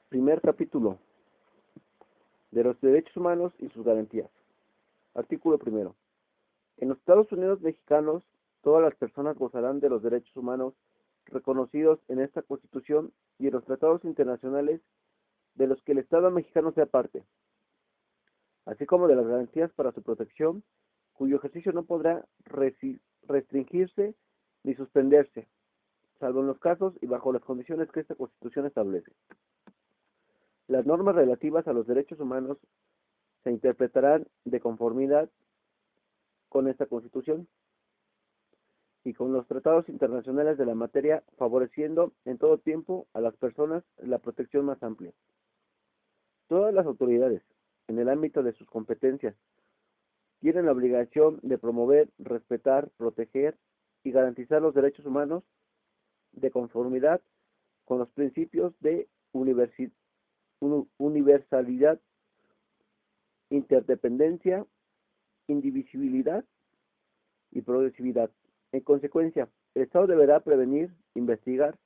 Primer capítulo de los derechos humanos y sus garantías. Artículo primero. En los Estados Unidos mexicanos, todas las personas gozarán de los derechos humanos reconocidos en esta Constitución y en los tratados internacionales de los que el Estado mexicano sea parte, así como de las garantías para su protección, cuyo ejercicio no podrá restringirse ni suspenderse, salvo en los casos y bajo las condiciones que esta Constitución establece. Las normas relativas a los derechos humanos se interpretarán de conformidad con esta Constitución y con los tratados internacionales de la materia, favoreciendo en todo tiempo a las personas la protección más amplia. Todas las autoridades, en el ámbito de sus competencias, tienen la obligación de promover, respetar, proteger y garantizar los derechos humanos de conformidad con los principios de universalidad, interdependencia, indivisibilidad y progresividad. En consecuencia, el Estado deberá prevenir, investigar,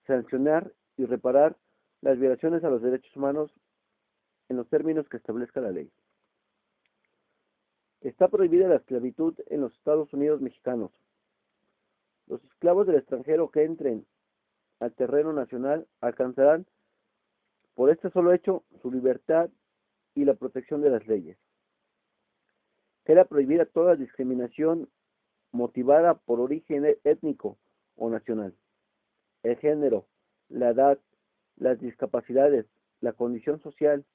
sancionar y reparar las violaciones a los derechos humanos en los términos que establezca la ley. Está prohibida la esclavitud en los Estados Unidos mexicanos. Los esclavos del extranjero que entren al terreno nacional alcanzarán, por este solo hecho, su libertad y la protección de las leyes. Queda prohibida toda discriminación motivada por origen étnico o nacional, el género, la edad, las discapacidades, la condición social,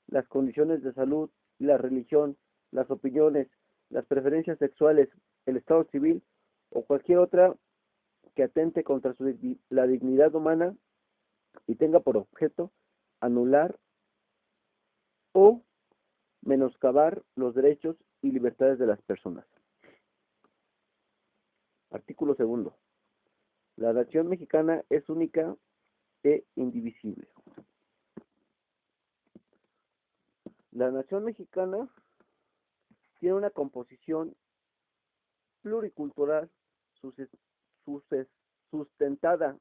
las condiciones de salud, la religión, las opiniones, las preferencias sexuales, el estado civil o cualquier otra que atente contra la dignidad humana y tenga por objeto anular o menoscabar los derechos y libertades de las personas. Artículo segundo. La nación mexicana es única e indivisible. La nación mexicana tiene una composición pluricultural sustentada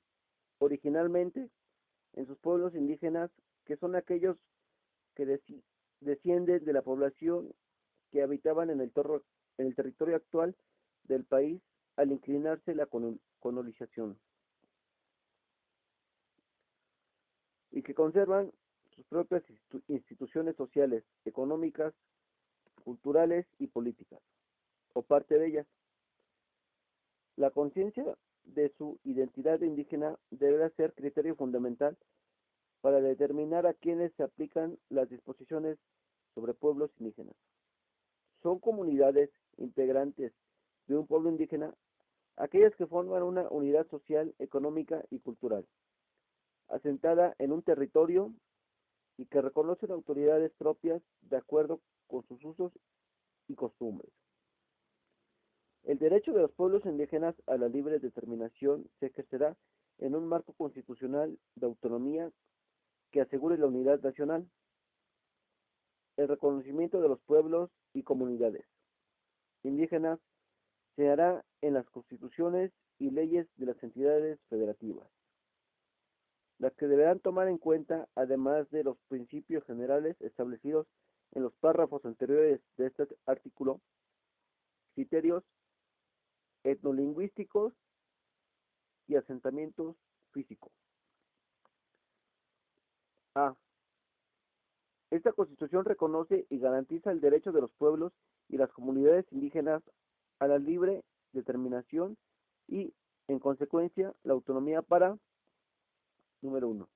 originalmente en sus pueblos indígenas, que son aquellos que descienden de la población que habitaban en el territorio actual del país al inclinarse la colonización, y que conservan sus propias instituciones sociales, económicas, culturales y políticas, o parte de ellas. La conciencia de su identidad indígena deberá ser criterio fundamental para determinar a quienes se aplican las disposiciones sobre pueblos indígenas. Son comunidades integrantes de un pueblo indígena aquellas que forman una unidad social, económica y cultural, asentada en un territorio y que reconocen autoridades propias de acuerdo con sus usos y costumbres. El derecho de los pueblos indígenas a la libre determinación se ejercerá en un marco constitucional de autonomía que asegure la unidad nacional, el reconocimiento de los pueblos y comunidades indígenas se hará en las constituciones y leyes de las entidades federativas, las que deberán tomar en cuenta, además de los principios generales establecidos en los párrafos anteriores de este artículo, criterios etnolingüísticos y asentamientos físicos. A. Esta Constitución reconoce y garantiza el derecho de los pueblos y las comunidades indígenas a la libre determinación y, en consecuencia, la autonomía para, número 1,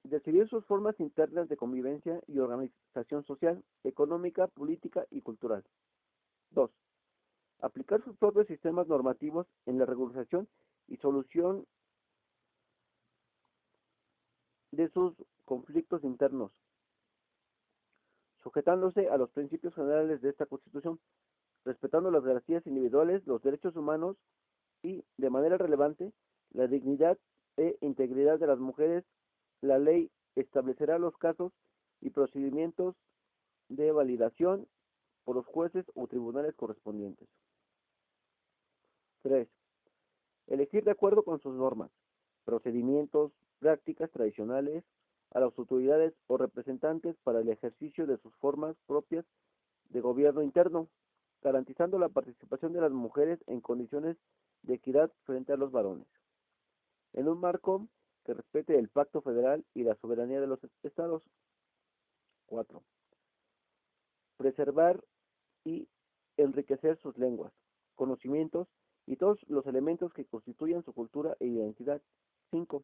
decidir sus formas internas de convivencia y organización social, económica, política y cultural. 2. Aplicar sus propios sistemas normativos en la regulación y solución de sus conflictos internos, sujetándose a los principios generales de esta Constitución, respetando las garantías individuales, los derechos humanos y, de manera relevante, la dignidad e integridad de las mujeres. La ley establecerá los casos y procedimientos de validación por los jueces o tribunales correspondientes. 3. Elegir de acuerdo con sus normas, procedimientos, prácticas tradicionales, a las autoridades o representantes para el ejercicio de sus formas propias de gobierno interno, garantizando la participación de las mujeres en condiciones de equidad frente a los varones, en un marco que respete el pacto federal y la soberanía de los estados. 4. Preservar y enriquecer sus lenguas, conocimientos y todos los elementos que constituyan su cultura e identidad. 5.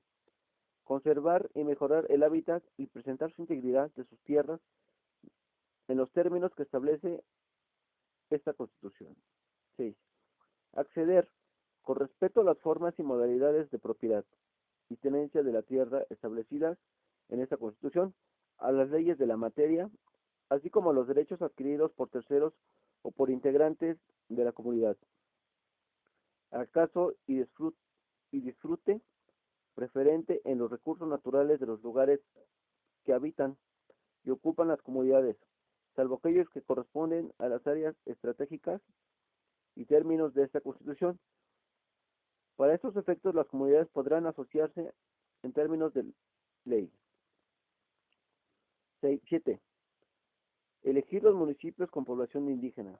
Conservar y mejorar el hábitat y presentar su integridad de sus tierras en los términos que establece esta Constitución. 6. Acceder, con respeto a las formas y modalidades de propiedad y tenencia de la tierra establecidas en esta Constitución, a las leyes de la materia, así como a los derechos adquiridos por terceros o por integrantes de la comunidad, acaso y disfrute preferente en los recursos naturales de los lugares que habitan y ocupan las comunidades, salvo aquellos que corresponden a las áreas estratégicas y términos de esta Constitución. Para estos efectos, las comunidades podrán asociarse en términos de ley. 7. Elegir los municipios con población indígena,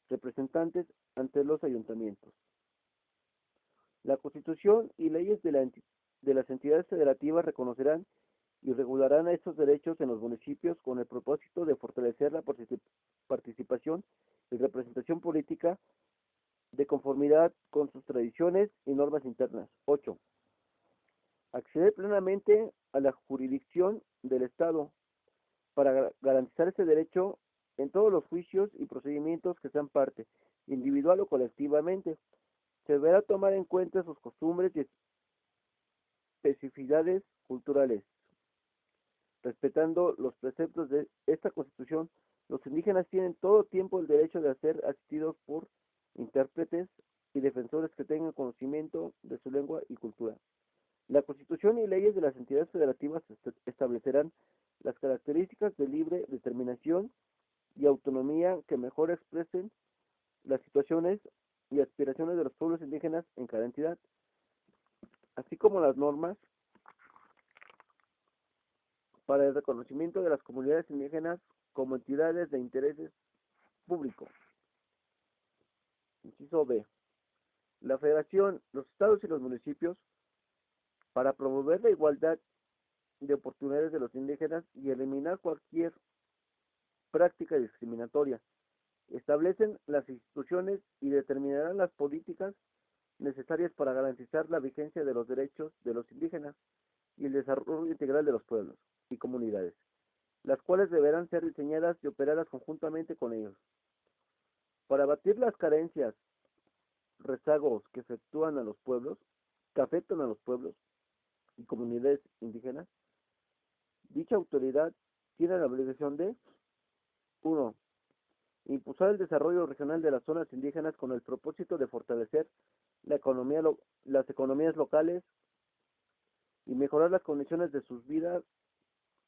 representantes ante los ayuntamientos. La Constitución y leyes de las entidades federativas reconocerán y regularán estos derechos en los municipios con el propósito de fortalecer la participación y representación política de conformidad con sus tradiciones y normas internas. 8. Acceder plenamente a la jurisdicción del Estado para garantizar este derecho en todos los juicios y procedimientos que sean parte, individual o colectivamente. Se deberá tomar en cuenta sus costumbres y especificidades culturales. Respetando los preceptos de esta Constitución, los indígenas tienen todo tiempo el derecho de ser asistidos por intérpretes y defensores que tengan conocimiento de su lengua y cultura. La Constitución y leyes de las entidades federativas establecerán las características de libre determinación y autonomía que mejor expresen las situaciones y aspiraciones de los pueblos indígenas en cada entidad, así como las normas para el reconocimiento de las comunidades indígenas como entidades de interés público. Inciso B. La Federación, los estados y los municipios, para promover la igualdad de oportunidades de los indígenas y eliminar cualquier práctica discriminatoria, establecen las instituciones y determinarán las políticas necesarias para garantizar la vigencia de los derechos de los indígenas y el desarrollo integral de los pueblos y comunidades, las cuales deberán ser diseñadas y operadas conjuntamente con ellos. Para abatir las carencias, rezagos que afectan a los pueblos y comunidades indígenas, dicha autoridad tiene la obligación de 1. Impulsar el desarrollo regional de las zonas indígenas con el propósito de fortalecer las economías locales y mejorar las condiciones de sus vidas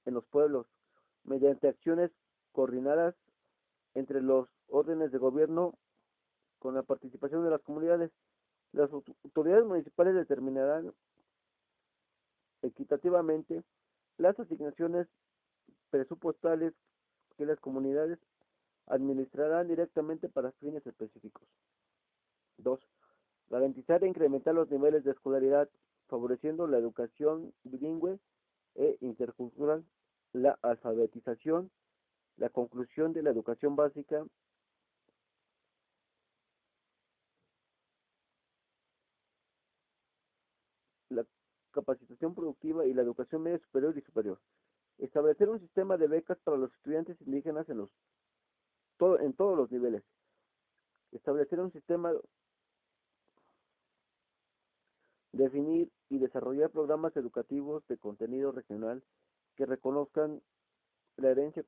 en los pueblos, mediante acciones coordinadas entre los órdenes de gobierno con la participación de las comunidades. Las autoridades municipales determinarán equitativamente las asignaciones presupuestales que las comunidades administrarán directamente para fines específicos. 2. Garantizar e incrementar los niveles de escolaridad, favoreciendo la educación bilingüe e intercultural, la alfabetización, la conclusión de la educación básica, la capacitación productiva y la educación media superior y superior. Establecer un sistema de becas para los estudiantes indígenas en todos los niveles. Establecer un sistema, definir y desarrollar programas educativos de contenido regional que reconozcan la herencia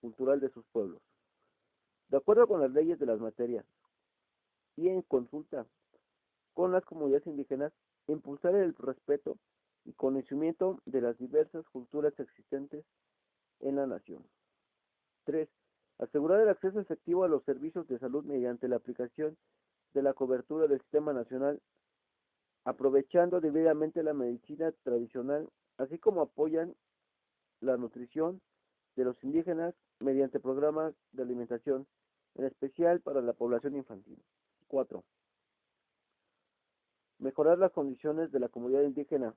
cultural de sus pueblos, de acuerdo con las leyes de las materias y en consulta con las comunidades indígenas, impulsar el respeto y conocimiento de las diversas culturas existentes en la nación. 3. Asegurar el acceso efectivo a los servicios de salud mediante la aplicación de la cobertura del Sistema Nacional aprovechando debidamente la medicina tradicional, así como apoyan la nutrición de los indígenas mediante programas de alimentación, en especial para la población infantil. 4. Mejorar las condiciones de la comunidad indígena,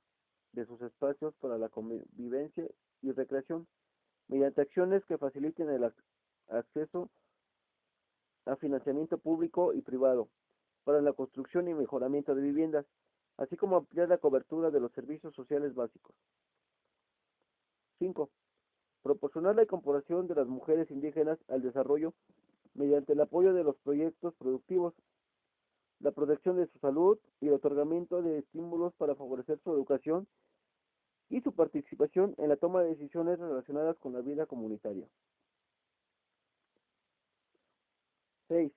de sus espacios para la convivencia y recreación, mediante acciones que faciliten el acceso a financiamiento público y privado para la construcción y mejoramiento de viviendas, así como ampliar la cobertura de los servicios sociales básicos. 5. Proporcionar la incorporación de las mujeres indígenas al desarrollo mediante el apoyo de los proyectos productivos, la protección de su salud y el otorgamiento de estímulos para favorecer su educación y su participación en la toma de decisiones relacionadas con la vida comunitaria. 6.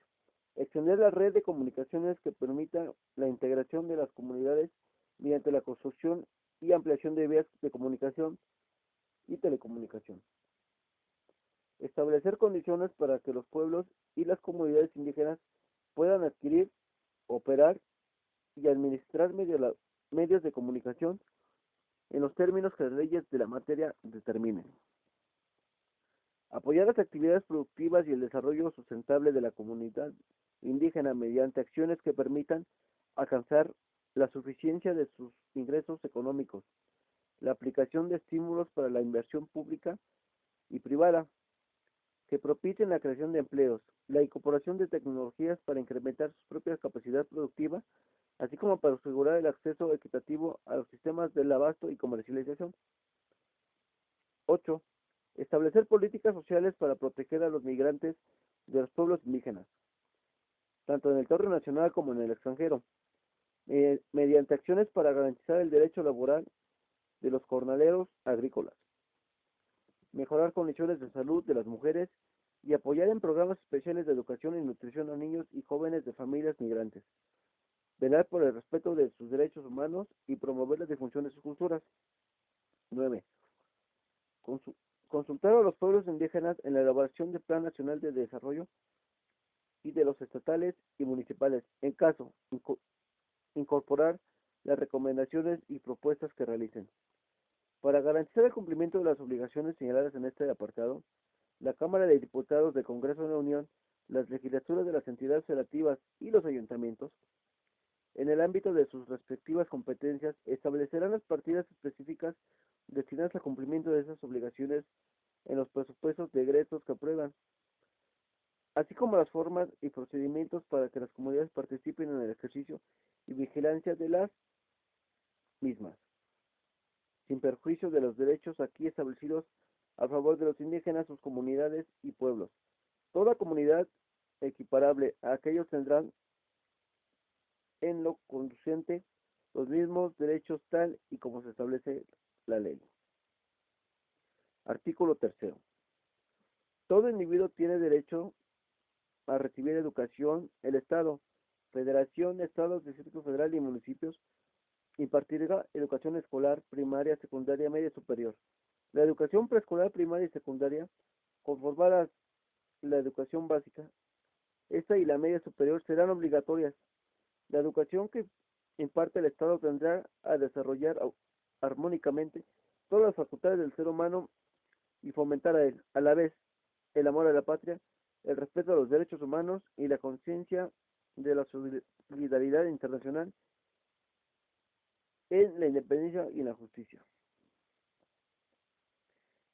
Extender la red de comunicaciones que permita la integración de las comunidades mediante la construcción y ampliación de vías de comunicación y telecomunicación. Establecer condiciones para que los pueblos y las comunidades indígenas puedan adquirir, operar y administrar medios de comunicación en los términos que las leyes de la materia determinen. Apoyar las actividades productivas y el desarrollo sustentable de la comunidad indígena mediante acciones que permitan alcanzar la suficiencia de sus ingresos económicos, la aplicación de estímulos para la inversión pública y privada, que propicien la creación de empleos, la incorporación de tecnologías para incrementar su propia capacidad productiva, así como para asegurar el acceso equitativo a los sistemas del abasto y comercialización. 8. Establecer políticas sociales para proteger a los migrantes de los pueblos indígenas, tanto en el territorio nacional como en el extranjero, mediante acciones para garantizar el derecho laboral de los jornaleros agrícolas, mejorar condiciones de salud de las mujeres y apoyar en programas especiales de educación y nutrición a niños y jóvenes de familias migrantes, velar por el respeto de sus derechos humanos y promover la difusión de sus culturas. 9. Consultar a los pueblos indígenas en la elaboración del Plan Nacional de Desarrollo y de los estatales y municipales, en caso, incorporar las recomendaciones y propuestas que realicen. Para garantizar el cumplimiento de las obligaciones señaladas en este apartado, la Cámara de Diputados del Congreso de la Unión, las legislaturas de las entidades federativas y los ayuntamientos, en el ámbito de sus respectivas competencias, establecerán las partidas específicas destinadas al cumplimiento de esas obligaciones en los presupuestos de egresos que aprueban, así como las formas y procedimientos para que las comunidades participen en el ejercicio y vigilancia de las mismas, sin perjuicio de los derechos aquí establecidos a favor de los indígenas, sus comunidades y pueblos. Toda comunidad equiparable a aquellos tendrán en lo conducente los mismos derechos tal y como se establece la ley. Artículo 3. Todo individuo tiene derecho a recibir educación. El Estado, Federación, Estados, Distrito Federal y municipios impartirá educación escolar, primaria, secundaria, media y superior. La educación preescolar, primaria y secundaria, conformadas la educación básica, esta y la media superior serán obligatorias. La educación que imparte el Estado tendrá a desarrollar armónicamente todas las facultades del ser humano y fomentar a la vez el amor a la patria, el respeto a los derechos humanos y la conciencia de la solidaridad internacional en la independencia y en la justicia.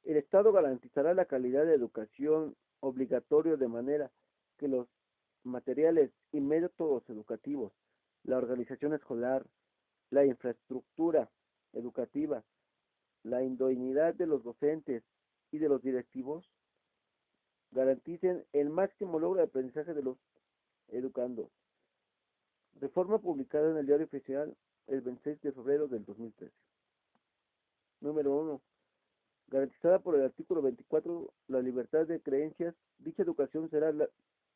El Estado garantizará la calidad de educación obligatoria de manera que los materiales y métodos educativos, la organización escolar, la infraestructura educativa, la idoneidad de los docentes y de los directivos garanticen el máximo logro de aprendizaje de los educandos. Reforma publicada en el Diario Oficial el 26 de febrero del 2013. Número 1. Garantizada por el artículo 24 la libertad de creencias, dicha educación será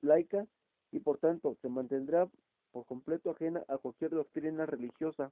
laica y por tanto se mantendrá por completo ajena a cualquier doctrina religiosa.